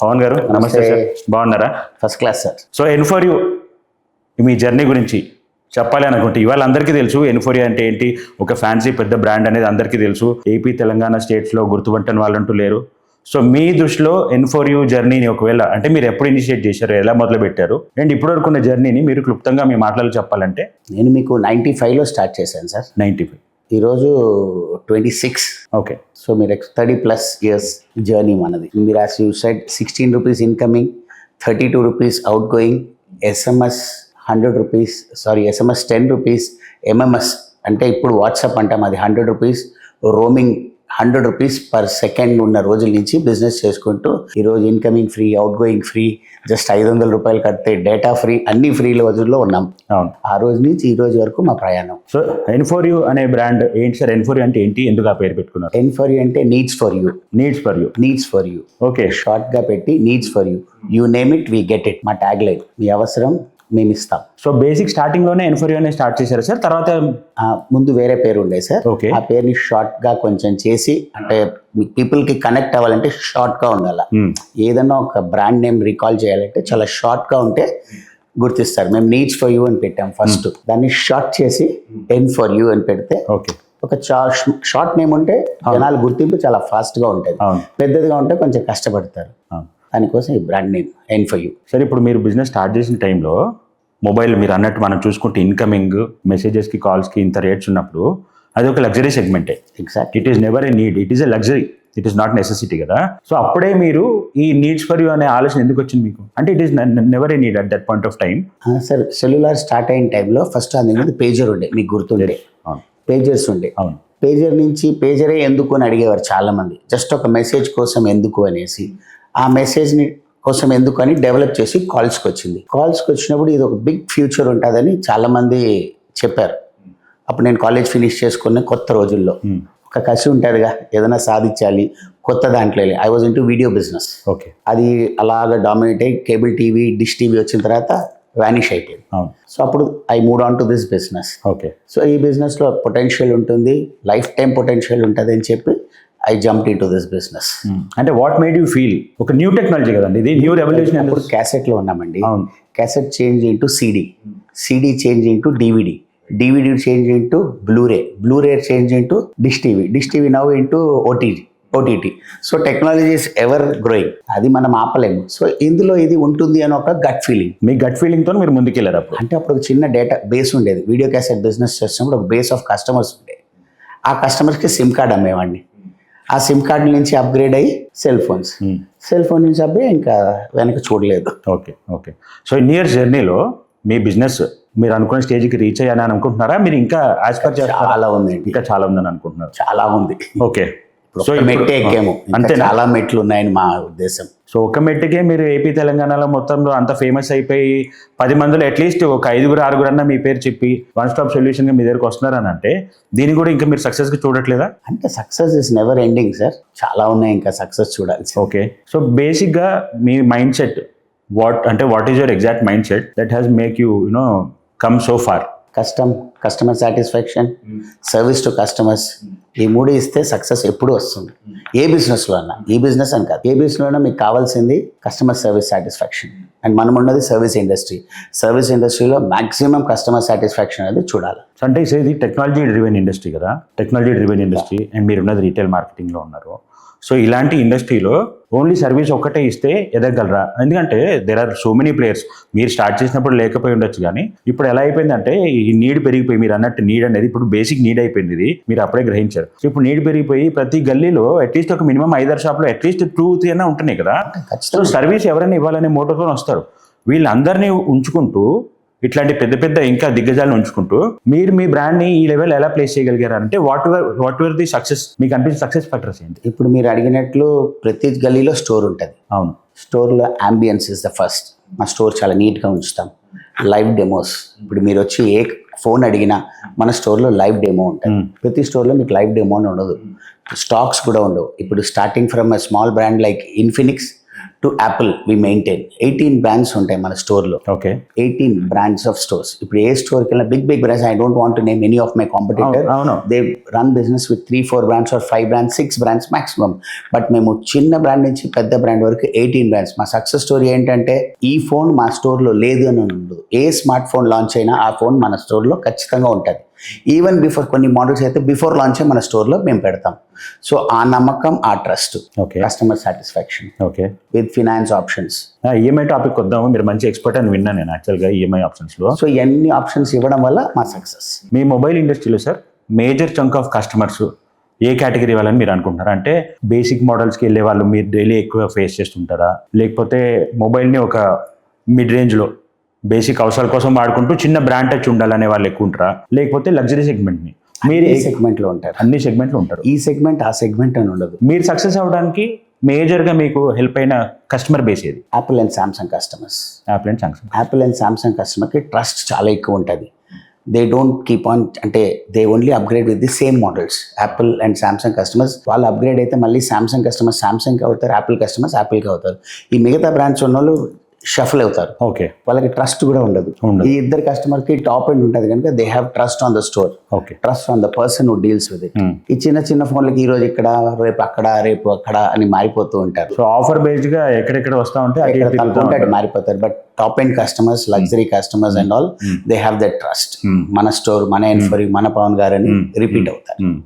పవన్ గారు నమస్తే సార్, బాగున్నారా? First class sir. So N4U మీ జర్నీ గురించి చెప్పాలి అనుకుంటే, ఇవాళ అందరికీ తెలుసు N4U అంటే ఏంటి, ఒక ఫ్యాన్సీ పెద్ద బ్రాండ్ అనేది అందరికీ తెలుసు. ఏపీ తెలంగాణ స్టేట్స్లో గుర్తుపట్టని వాళ్ళంటూ లేరు. సో మీ దృష్టిలో N4U జర్నీని ఒకవేళ అంటే మీరు ఎప్పుడు ఇనిషియేట్ చేశారు, ఎలా మొదలు పెట్టారు, అండ్ ఇప్పటివరకు ఉన్న జర్నీని మీరు క్లుప్తంగా మీ మాటలు చెప్పాలంటే? నేను మీకు 95లో స్టార్ట్ చేశాను సార్. 95. ఈరోజు 26. ఓకే. సో మీరు 30+ ఇయర్స్ జర్నీ మనది. మీరు as you said 16 rupees incoming, 32 rupees out going, SMS 100 rupees, SMS 10 rupees, MMS అంటే ఇప్పుడు వాట్సాప్ అంటాం, అది 100 rupees, roaming 100 rupees per second ఉన్న రోజుల నుంచి బిజినెస్ చేసుకుంటూ ఈరోజు incoming free, out going free, just 500 రూపాయలు కడితే డేటా ఫ్రీ, అన్ని ఫ్రీ రోజుల్లో ఉన్నాం. అవును. ఆ రోజు నుంచి ఈ రోజు వరకు మా ప్రయాణం. సో N4U అనే బ్రాండ్ ఏంటి సార్? N4U అంటే ఏంటి, ఎందుకు ఆ పేరు పెట్టుకున్నారు? N4U అంటే needs for you. Needs for you. Needs for you. Okay. Short గా పెట్టి needs for you. You name it, we get it. మా ట్యాగ్ లైన్, మీ అవసరం మేము ఇస్తాం. సో బేసిక్ స్టార్టింగ్ లోనే N4U అనే స్టార్ట్ చేశారు సార్? తర్వాత ముందు వేరే పేరు ఉండే సార్. ఓకే. ఆ పేరుని షార్ట్ గా కొంచెం చేసి, అంటే పీపుల్ కి కనెక్ట్ అవ్వాలంటే షార్ట్ గా ఉండాలి. ఏదన్నా ఒక బ్రాండ్ నేమ్ రికాల్ చేయాలంటే చాలా షార్ట్ గా ఉంటే గుర్తిస్తారు. మేము నీడ్స్ ఫర్ యూ అని పెట్టాం ఫస్ట్. దాన్ని షార్ట్ చేసి N4U అని పెడితే, ఓకే, ఒక షార్ట్ నేమ్ ఉంటే జనాలు గుర్తింపు చాలా ఫాస్ట్ గా ఉంటుంది. పెద్దదిగా ఉంటే కొంచెం కష్టపడతారు. దానికోసం ఈ బ్రాండ్ నేమ్ N4U. సరే, ఇప్పుడు మీరు బిజినెస్ స్టార్ట్ చేసిన టైంలో మొబైల్ మీరు అన్నట్టు మనం చూసుకుంటే ఇన్కమింగ్ మెసేజెస్కి, కాల్స్కి ఇంత రేట్స్ ఉన్నప్పుడు అది ఒక లగ్జరీ సెగ్మెంటే. Exact. It is never a need, it is a luxury, it is not necessity కదా. సో అప్పుడే మీరు ఈ నీడ్స్ ఫర్ యూ అనే ఆలోచన ఎందుకు వచ్చింది మీకు? అంటే it is never a need at that point of time. Sir, cellular start అయిన టైంలో ఫస్ట్ అందుకు పేజర్ ఉండే, మీకు గుర్తుండే? పేజర్స్ ఉండే. అవును. పేజర్ నుంచి పేజరే ఎందుకు అని అడిగేవారు చాలా మంది. జస్ట్ ఒక మెసేజ్ కోసం ఎందుకు అనేసి, ఆ మెసేజ్ని కోసం ఎందుకు అని డెవలప్ చేసి కాల్స్కి వచ్చింది. కాల్స్కి వచ్చినప్పుడు ఇది ఒక బిగ్ ఫ్యూచర్ ఉంటుందని చాలామంది చెప్పారు. అప్పుడు నేను కాలేజ్ ఫినిష్ చేసుకున్న కొత్త రోజుల్లో ఒక కసి ఉంటుందిగా, ఏదైనా సాధించాలి కొత్త దాంట్లో. I was into video business. Okay. అది అలాగా డామినేట్ అయ్యి కేబుల్ టీవీ, డిష్ టీవీ వచ్చిన తర్వాత వానిష్ అయిపోయింది. సో అప్పుడు I move on to this business. Okay. So ఈ బిజినెస్లో పొటెన్షియల్ ఉంటుంది, లైఫ్ టైం పొటెన్షియల్ ఉంటుంది అని చెప్పి I jumped into this business. అంటే వాట్ మేడ్ యూ ఫీల్? ఒక న్యూ టెక్నాలజీ కదండి ఇది, న్యూ రెవల్యూషన్. అప్పుడు క్యాసెట్లో ఉన్నామండి. Cassette change into CD, CD change into DVD, DVD change into Blu-ray, Blu-ray change into dish TV, dish TV now into OTT. So technology is ever growing, అది మనం ఆపలేము. So ఇందులో ఇది ఉంటుంది అని ఒక గట్ ఫీలింగ్. మీ గట్ ఫీలింగ్తో మీరు ముందుకెళ్ళారు అప్పుడు? అంటే అప్పుడు ఒక చిన్న డేటా బేస్ ఉండేది. వీడియో క్యాసెట్ బిజినెస్ చేస్తున్నప్పుడు ఒక బేస్ ఆఫ్ కస్టమర్స్ ఉండేది. ఆ కస్టమర్స్కి సిమ్ కార్డ్ అమ్మేవాడిని. ఆ సిమ్ కార్డ్ నుంచి అప్గ్రేడ్ అయ్యి సెల్ ఫోన్ నుంచి అప్గ్రేడ్ ఇంకా వెనక చూడలేదు. Okay. Okay. So in years జర్నీలో మీ బిజినెస్ మీరు అనుకున్న స్టేజ్కి రీచ్ అయ్యాని అనుకుంటున్నారా? మీరు ఇంకా చాలా ఉంది, ఇంకా చాలా ఉందని అనుకుంటున్నారు? చాలా ఉంది. ఓకే. సో మెట్టే ఎక్కాము, అంతే. చాలా మెట్లు ఉన్నాయని మా ఉద్దేశం. సో ఒక మెట్టుకే మీరు ఏపీ తెలంగాణలో మొత్తంలో అంత ఫేమస్ అయిపోయి 10 మందిలో అట్లీస్ట్ ఒక 5-6 అన్న మీ పేరు చెప్పి వన్ స్టాప్ సొల్యూషన్గా మీ దగ్గరకు వస్తున్నారని అంటే దీన్ని కూడా ఇంకా మీరు సక్సెస్గా చూడట్లేదా? అంటే success is never ending sir, చాలా ఉన్నాయి ఇంకా సక్సెస్ చూడాలి. ఓకే. సో బేసిక్గా మీ mind set what is your exact mind set that has make you come so far? Customer satisfaction, service to customers, ఈ 3 ఇస్తే సక్సెస్ ఎప్పుడు వస్తుంది. ఏ బిజినెస్లో అన్నా, ఈ బిజినెస్ అని కాదు, ఏ బిజినెస్లో మీకు కావాల్సింది కస్టమర్ సర్వీస్ సాటిస్ఫాక్షన్. అండ్ మనం ఉన్నది సర్వీస్ ఇండస్ట్రీ. సర్వీస్ ఇండస్ట్రీలో మాక్సిమం కస్టమర్ సాటిస్ఫాక్షన్ అనేది చూడాలి. అంటే ఇది టెక్నాలజీ డ్రివెన్ ఇండస్ట్రీ కదా, టెక్నాలజీ డ్రివెన్ ఇండస్ట్రీ, అండ్ మీరు ఉన్నది రీటైల్ మార్కెటింగ్లో ఉన్నారు. సో ఇలాంటి ఇండస్ట్రీలో ఓన్లీ సర్వీస్ ఒక్కటే ఇస్తే ఎదగలరా? ఎందుకంటే there are so many players. మీరు స్టార్ట్ చేసినప్పుడు లేకపోయి ఉండొచ్చు, కానీ ఇప్పుడు ఎలా అయిపోయిందంటే ఈ నీడ్ పెరిగిపోయి, మీరు అన్నట్టు నీడ్ అనేది ఇప్పుడు బేసిక్ నీడ్ అయిపోయింది. ఇది మీరు అప్పుడే గ్రహించారు. సో ఇప్పుడు నీడ్ పెరిగిపోయి ప్రతి గల్లీలో అట్లీస్ట్ ఒక మినిమం 5-6 షాప్లో అట్లీస్ట్ 2-3 అన్నా ఉంటున్నాయి కదా. సో సర్వీస్ ఎవరైనా ఇవ్వాలనే మోటోతో వస్తారు. వీళ్ళందరినీ ఉంచుకుంటూ, ఇట్లాంటి పెద్ద పెద్ద ఇంకా దిగ్గజాలను ఉంచుకుంటూ మీరు మీ బ్రాండ్ని ఈ లెవెల్ ఎలా ప్లేస్ చేయగలిగారు? అంటే వాట్ వర్ ది సక్సెస్, మీకు అనిపించిన సక్సెస్ ఫ్యాక్టర్స్ ఏంటి? ఇప్పుడు మీరు అడిగినట్లు ప్రతి గల్లీలో స్టోర్ ఉంటుంది. అవును. స్టోర్లో అంబియన్స్ ఇస్ ద ఫస్ట్. మా స్టోర్ చాలా నీట్గా ఉంచుతాం. లైవ్ డెమోస్, ఇప్పుడు మీరు వచ్చి ఏ ఫోన్ అడిగినా మన స్టోర్లో లైవ్ డెమో ఉంటుంది. ప్రతి స్టోర్లో మీకు లైవ్ డెమో అని ఉండదు. స్టాక్స్ కూడా ఉండవు. ఇప్పుడు starting from a small brand like Infinix to Apple we maintain 18 brands ఉంటాయి మన స్టోర్లో. Okay 18 brands of stores. ఇప్పుడు ఏ స్టోర్కి వెళ్ళినా big brands, I don't want to name any of my competitor, అవును. They run business with 3-4 brands or 5 brands, 6 brands maximum. But మేము చిన్న బ్రాండ్ నుంచి పెద్ద బ్రాండ్ వరకు 18 brands. మా సక్సెస్ స్టోరీ ఏంటంటే ఈ ఫోన్ మా స్టోర్లో లేదు అని ఉండదు. ఏ స్మార్ట్ ఫోన్ లాంచ్ అయినా ఆ ఫోన్ మన స్టోర్లో ఖచ్చితంగా ఉంటుంది. ఈవెన్ బిఫోర్ కొన్ని మోడల్స్ అయితే బిఫోర్ లాంచ్ మన స్టోర్లో మేము పెడతాం. సో ఆ నమ్మకం, ఆ trust, okay customer satisfaction okay with finance options. EMI topic వద్దాము. మీరు మంచి ఎక్స్పర్ట్ అని విన్నాను నేను యాక్చువల్గా ఈఎంఐ ఆప్షన్స్లో. సో ఇవన్నీ ఆప్షన్స్ ఇవ్వడం వల్ల మా సక్సెస్. మీ మొబైల్ ఇండస్ట్రీలో sir major chunk of customers A category వాళ్ళని మీరు అనుకుంటున్నారా? అంటే బేసిక్ మోడల్స్కి వెళ్ళే వాళ్ళు మీరు డైలీ ఎక్కువ ఫేస్ చేస్తుంటారా, లేకపోతే మొబైల్ని ఒక మిడ్ రేంజ్లో బేసిక్ అవసరాల కోసం వాడుకుంటూ చిన్న బ్రాండ్ టచ్ ఉండాలనే వాళ్ళు ఎక్కువ ఉంటారా, లేకపోతే లగ్జరీ సెగ్మెంట్ని? మీరు ఈ సెగ్మెంట్లో ఉంటారు. అన్ని సెగ్మెంట్లో ఉంటారు. ఈ సెగ్మెంట్ ఆ సెగ్మెంట్ అని ఉండదు. మీరు సక్సెస్ అవ్వడానికి మేజర్గా మీకు హెల్ప్ అయిన కస్టమర్ బేస్ ఏది? Apple and Samsung customers. Apple and Samsung. Apple and Samsung కస్టమర్కి ట్రస్ట్ చాలా ఎక్కువ ఉంటుంది. దే డోంట్ కీప్ ఆన్, అంటే they only upgrade with the same models. Apple and Samsung customers వాళ్ళు అప్గ్రేడ్ అయితే మళ్ళీ సామ్సంగ్ కస్టమర్స్ సామ్సంగ్కి అవుతారు, యాపిల్ కస్టమర్స్ యాపిల్కి అవుతారు. ఈ మిగతా బ్రాండ్స్ ఉన్న వాళ్ళు షఫల్ అవుతారు. ఓకే వాళ్ళకి ట్రస్ట్ కూడా ఉండదు. ఈ ఇద్దరు కస్టమర్కి టాప్ ఎండ్ ఉంటుంది కనుక they have trust on the store, okay trust on the person who deals with it. ఈ చిన్న చిన్న ఫోన్లకి ఈ రోజు ఇక్కడ, రేపు అక్కడ, రేపు అక్కడ అని మారిపోతూ ఉంటారు. సో ఆఫర్ బేస్డ్గా ఎక్కడెక్కడ వస్తూ ఉంటే ఇక్కడ తక్కువ ఉంటే అటు మారిపోతారు. But top end customers, luxury customers and all, they have that trust. మన స్టోర్, మన ఎన్ఫరీ, మన పవన్ గారు అని రిపీట్ అవుతారు.